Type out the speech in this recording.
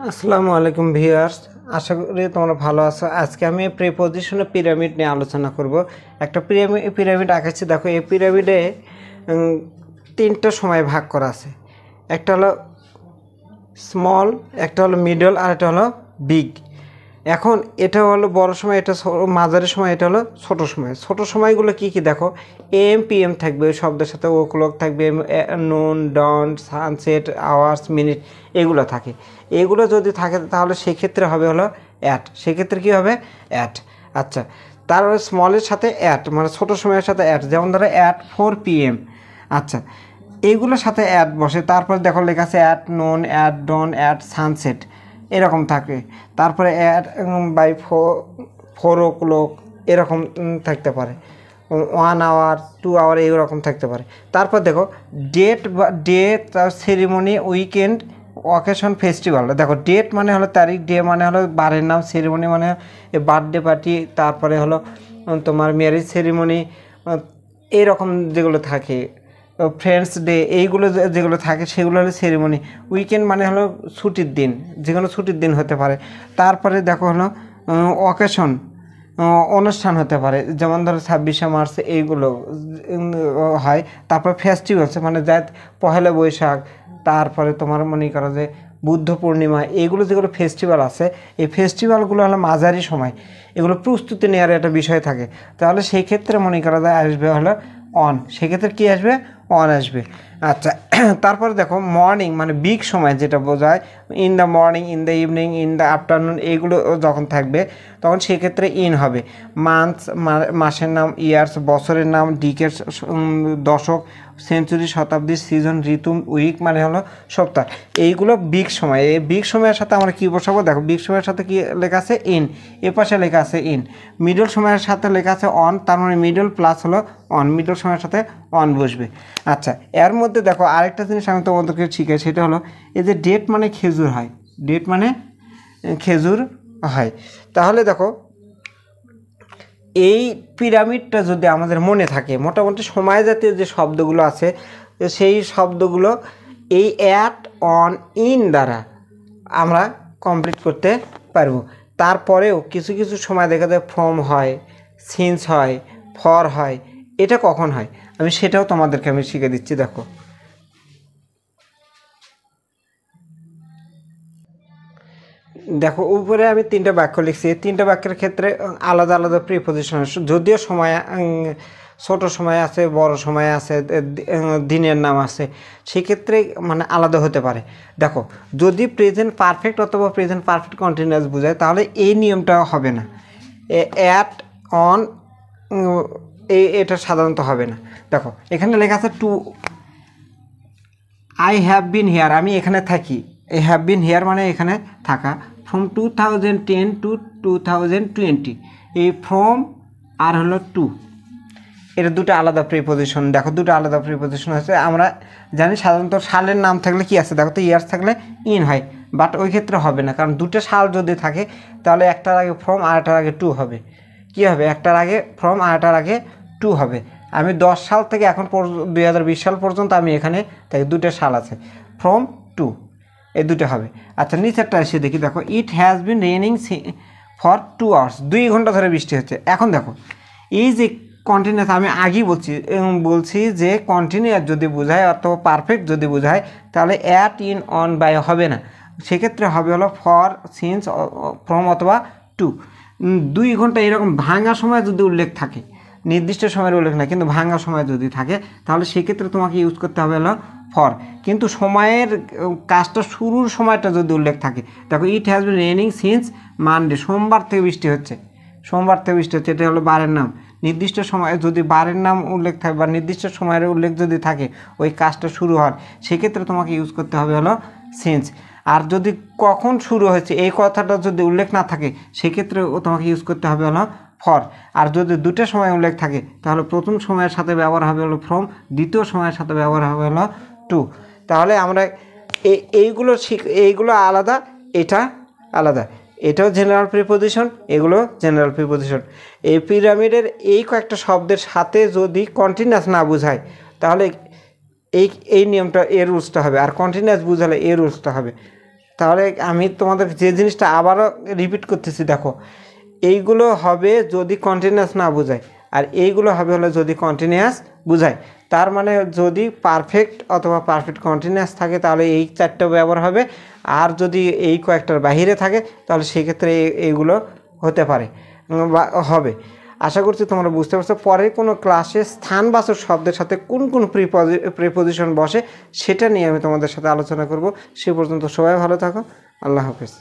আসসালামু আলাইকুম ভিউয়ার্স, আশা করি তোমরা ভালো আছো। আজকে আমি প্রিপজিশনে পিরামিড নিয়ে আলোচনা করব। একটা পিরামিড আঁকাচ্ছি। দেখো, এই পিরামিডে তিনটা সময় ভাগ করা আছে। একটা হলো স্মল, একটা হলো মিডল, আর একটা হলো বিগ। এখন এটা হলো বড় সময়, এটা মাঝারি সময়, এটা হলো ছোট সময়। ছোট সময়গুলো কি কি দেখো, এম পি এম থাকবে, ওই শব্দের সাথে ও ক্লক থাকবে, নুন, ডন, সানসেট, আওয়ার্স, মিনিট, এগুলো থাকে। এগুলো যদি থাকে তাহলে সেক্ষেত্রে হবে হলো অ্যাট। সেক্ষেত্রে কী হবে? অ্যাট। আচ্ছা, তারপরে স্মলের সাথে অ্যাট, মানে ছোটো সময়ের সাথে অ্যাট, যেমন ধরো অ্যাট 4 PM। আচ্ছা, এইগুলোর সাথে অ্যাট বসে। তারপর দেখো লেখা আছে at noon, at dawn, at sunset, এরকম থাকে। তারপরে অ্যাট বাই 4 o'clock এরকম থাকতে পারে, 1 hour, 2 hour এইরকম থাকতে পারে। তারপর দেখো ডেট বা সেরিমনি, উইকেন্ড, অকেশন, ফেস্টিভ্যাল। দেখো ডেট মানে হলো তারিখ, ডে মানে হলো বারের নাম, সেরিমনি মানে বার্থডে পার্টি, তারপরে হলো তোমার ম্যারেজ সেরিমনি, এইরকম যেগুলো থাকে, ফ্রেন্ডস ডে, এইগুলো যেগুলো থাকে সেগুলো হলো সেরিমনি। উইকেন্ড মানে হলো ছুটির দিন, যে কোনো ছুটির দিন হতে পারে। তারপরে দেখো হলো অকেশন, অনুষ্ঠান হতে পারে, যেমন ধরো 26শে মার্চ এইগুলো হয়। তারপর ফেস্টিভ্যালস মানে যা পহেলা বৈশাখ, তারপরে তোমার মনে করো যে বুদ্ধ পূর্ণিমা, এইগুলো যেগুলো ফেস্টিভ্যাল আছে, এই ফেস্টিভ্যালগুলো হলো মাঝারি সময়, এগুলো প্রস্তুতি নেওয়ার একটা বিষয় থাকে। তাহলে সেই ক্ষেত্রে মনে করা যায় আসবে হলো অন। সেক্ষেত্রে কী আসবে? অন আসবে। আচ্ছা, তারপরে দেখো মর্নিং মানে বিগ সময়, যেটা বোঝায় in the morning, in the evening, in the afternoon, এইগুলো যখন থাকবে তখন সেক্ষেত্রে ইন হবে। মান্থস মাসের নাম, ইয়ার্স বছরের নাম, ডিকেটস দশক, সেঞ্চুরি শতাব্দী, সিজন ঋতু, উইক মানে হলো সপ্তাহ, এইগুলো বিগ সময়। এই বিগ সময়ের সাথে আমরা কী বসাবো? দেখো বিগ সময়ের সাথে কী লেখা আছে? ইন। এ পাশে লেখা আছে ইন। মিডল সময়ের সাথে লেখা আছে অন, তার মানে মিডল প্লাস হলো অন, মিডল সময়ের সাথে অন বসবে। আচ্ছা, এর মধ্যে দেখো আরেকটা জিনিস আমি তোমাদেরকে শিখাই, সেটা হলো এই যে ডেট মানে খেজুর হয়, ডেট মানে খেজুর হয়। তাহলে দেখো এই পিরামিডটা যদি আমাদের মনে থাকে, মোটামুটি সময় জাতীয় যে শব্দগুলো আছে সেই শব্দগুলো এই অ্যাট, অন, ইন দ্বারা আমরা কমপ্লিট করতে পারবো। তারপরেও কিছু কিছু সময় দেখা যায় ফ্রম হয়, সিন্স হয়, ফর হয়। এটা কখন হয় আমি সেটাও তোমাদেরকে আমি শিখে দিচ্ছি। দেখো দেখো উপরে আমি 3টা বাক্য লিখছি। 3টা বাক্যের ক্ষেত্রে আলাদা আলাদা প্রিপজিশন, যদিও সময় ছোট সময় আছে, বড় সময় আছে, দিনের নাম আছে, সেক্ষেত্রে মানে আলাদা হতে পারে। দেখো যদি প্রেজেন্ট পারফেক্ট অথবা প্রেজেন্ট পারফেক্ট কন্টিনিউয়াস বোঝায় তাহলে এই নিয়মটা হবে না, অ্যাট, অন, এটা সাধারণত হবে না। দেখো এখানে লেখা আছে to, I have been here, আমি এখানে থাকি। আই হ্যাভ বিন হেয়ার মানে এখানে থাকা। ফ্রম 2010 টু 2020, এই ফ্রম আর হলো টু, এটা দুটো আলাদা প্রিপজিশন। দেখো দুটো আলাদা প্রিপজিশন আছে। আমরা জানি সাধারণত সালের নাম থাকলে কি আছে, দেখো তো ইয়ার্স থাকলে ইন হয়, বাট ওই ক্ষেত্রে হবে না, কারণ দুটো সাল যদি থাকে তাহলে একটার আগে ফ্রম আর একটার আগে টু হবে। কি হবে? একটার আগে ফ্রম আর একটার আগে টু হবে। আমি 10 সাল থেকে এখন 2020 সাল পর্যন্ত আমি এখানে তাই দুটো সাল আছে, ফ্রম টু, এই দুটো হবে। আচ্ছা নিচেরটা এসে দেখি। দেখো it has been raining for 2 hours, 2 ঘন্টা ধরে বৃষ্টি হচ্ছে। এখন দেখো এই যে কন্টিনিউয়াস, আমি আগেই বলছি যে কন্টিনিউয়াস যদি বোঝায় অথবা পারফেক্ট যদি বোঝায় তাহলে অ্যাট, ইন, অন, বাই হবে না। সেক্ষেত্রে হবে হলো ফর, সিন্স, ফ্রম অথবা টু। 2 ঘন্টা এরকম ভাঙা সময় যদি উল্লেখ থাকে, নির্দিষ্ট সময়ের উল্লেখ না কিন্তু ভাঙা সময় যদি থাকে, তাহলে সেক্ষেত্রে তোমাকে ইউজ করতে হবে হলো ফর। কিন্তু সময়ের কাজটা শুরুর সময়টা যদি উল্লেখ থাকে, দেখো it has been raining since Monday, সোমবার থেকে বৃষ্টি হচ্ছে, সোমবার থেকে বৃষ্টি হচ্ছে, এটা হলো বারের নাম। নির্দিষ্ট সময়ে যদি বারের নাম উল্লেখ থাকে বা নির্দিষ্ট সময়ের উল্লেখ যদি থাকে ওই কাজটা শুরু হয়, সেক্ষেত্রে তোমাকে ইউজ করতে হবে হলো সিন্স। আর যদি কখন শুরু হয়েছে এই কথাটা যদি উল্লেখ না থাকে সেক্ষেত্রে তোমাকে ইউজ করতে হবে হলো ফর। আর যদি দুটো সময় উল্লেখ থাকে তাহলে প্রথম সময়ের সাথে ব্যবহার হবে হলো ফ্রম, দ্বিতীয় সময়ের সাথে ব্যবহার হবে হলো টু। তাহলে আমরা এইগুলো আলাদা, এটা আলাদা, এটাও জেনারেল প্রিপোজিশন, এগুলো জেনারেল প্রিপোজিশন। এই পিরামিডের এই কয়েকটা শব্দের সাথে যদি কন্টিনিউয়াস না বোঝায় তাহলে এই নিয়মটা, এর রুলসটা হবে, আর কন্টিনিউয়াস বোঝালে এর রুলসটা হবে। তাহলে আমি তোমাদের যে জিনিসটা আবারও রিপিট করতেছি, দেখো এইগুলো হবে যদি কন্টিনিউয়াস না বোঝায়, আর এইগুলো হবে হলো যদি কন্টিনিউয়াস বোঝায়। তার মানে যদি পারফেক্ট অথবা পারফেক্ট কন্টিনিউয়াস থাকে তাহলে এই চারটা ব্যবহার হবে, আর যদি এই কয়েকটার বাহিরে থাকে তাহলে সেক্ষেত্রে এইগুলো হতে পারে বা হবে। আশা করছি তোমরা বুঝতে পারছো। পরে কোনো ক্লাসে স্থানবাচক শব্দের সাথে কোন কোন প্রিপোজিশন বসে সেটা নিয়ে আমি তোমাদের সাথে আলোচনা করব। সে পর্যন্ত সবাই ভালো থাকো। আল্লাহ হাফেজ।